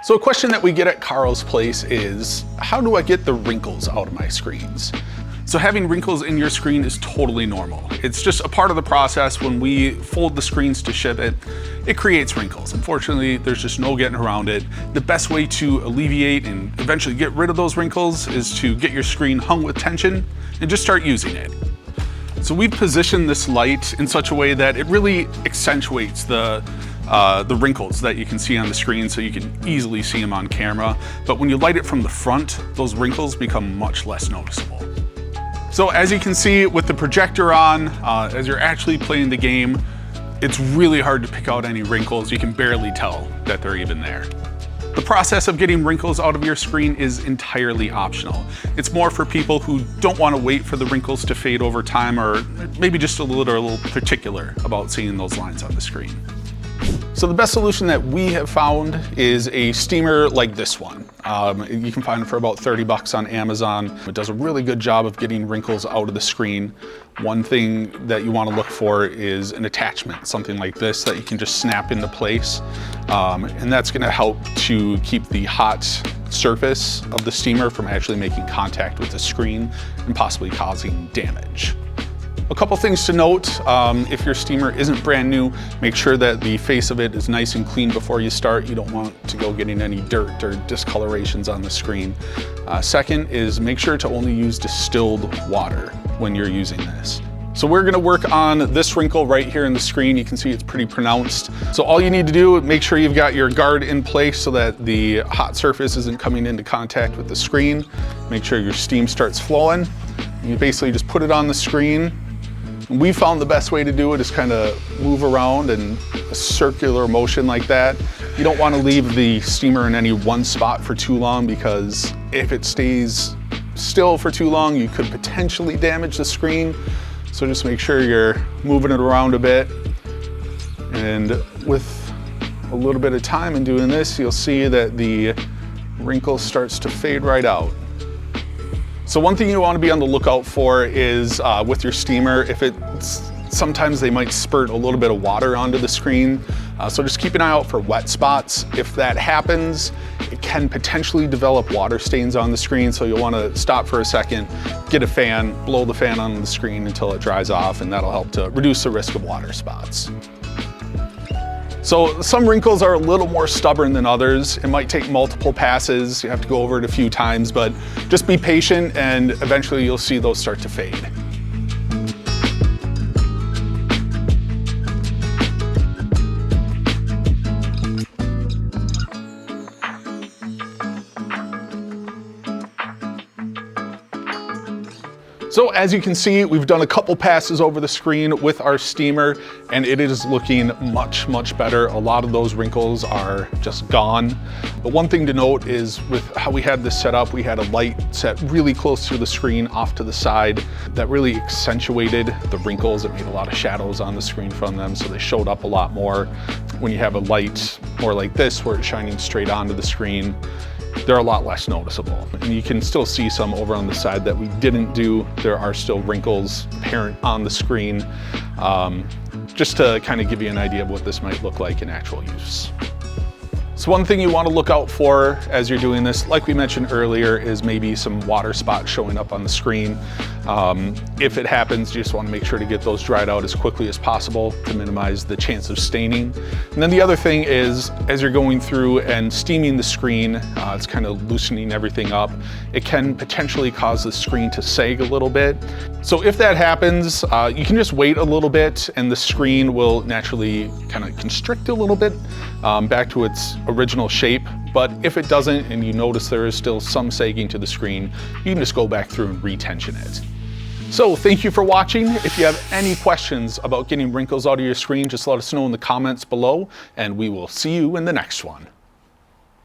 So a question that we get at Carl's place is, how do I get the wrinkles out of my screens? So having wrinkles in your screen is totally normal. It's just a part of the process. When we fold the screens to ship it, it creates wrinkles. Unfortunately, there's just no getting around it. The best way to alleviate and eventually get rid of those wrinkles is to get your screen hung with tension and just start using it. So we've positioned this light in such a way that it really accentuates the wrinkles that you can see on the screen, so you can easily see them on camera. But when you light it from the front, those wrinkles become much less noticeable. So as you can see with the projector on, as you're actually playing the game, it's really hard to pick out any wrinkles. You can barely tell that they're even there. The process of getting wrinkles out of your screen is entirely optional. It's more for people who don't want to wait for the wrinkles to fade over time, or maybe just a little particular about seeing those lines on the screen. So the best solution that we have found is a steamer like this one. You can find it for about 30 bucks on Amazon. It does a really good job of getting wrinkles out of the screen. One thing that you want to look for is an attachment, something like this that you can just snap into place. And that's going to help to keep the hot surface of the steamer from actually making contact with the screen and possibly causing damage. A couple things to note, if your steamer isn't brand new, make sure that the face of it is nice and clean before you start. You don't want to go getting any dirt or discolorations on the screen. Second is make sure to only use distilled water when you're using this. So we're gonna work on this wrinkle right here in the screen. You can see it's pretty pronounced. So all you need to do, make sure you've got your guard in place so that the hot surface isn't coming into contact with the screen. Make sure your steam starts flowing. You basically just put it on the screen. We found the best way to do it is kind of move around in a circular motion like that. You don't want to leave the steamer in any one spot for too long, because if it stays still for too long, you could potentially damage the screen. So just make sure you're moving it around a bit. And with a little bit of time in doing this, you'll see that the wrinkle starts to fade right out. So one thing you want to be on the lookout for is with your steamer, sometimes they might spurt a little bit of water onto the screen. So just keep an eye out for wet spots. If that happens, it can potentially develop water stains on the screen. So you'll want to stop for a second, get a fan, blow the fan on the screen until it dries off, and that'll help to reduce the risk of water spots. So some wrinkles are a little more stubborn than others. It might take multiple passes. You have to go over it a few times, but just be patient and eventually you'll see those start to fade. So as you can see, we've done a couple passes over the screen with our steamer, and it is looking much, much better. A lot of those wrinkles are just gone. But one thing to note is with how we had this set up, we had a light set really close to the screen off to the side that really accentuated the wrinkles. It made a lot of shadows on the screen from them, so they showed up a lot more. When you have a light more like this, where it's shining straight onto the screen, they're a lot less noticeable. And you can still see some over on the side that we didn't do. There are still wrinkles apparent on the screen, just to kind of give you an idea of what this might look like in actual use. So one thing you want to look out for as you're doing this, like we mentioned earlier, is maybe some water spots showing up on the screen. If it happens, you just want to make sure to get those dried out as quickly as possible to minimize the chance of staining. And then the other thing is, as you're going through and steaming the screen, it's kind of loosening everything up. It can potentially cause the screen to sag a little bit. So if that happens, you can just wait a little bit and the screen will naturally kind of constrict a little bit back to its original shape. But if it doesn't and you notice there is still some sagging to the screen, you can just go back through and retension it. So thank you for watching. If you have any questions about getting wrinkles out of your screen, just let us know in the comments below, and we will see you in the next one.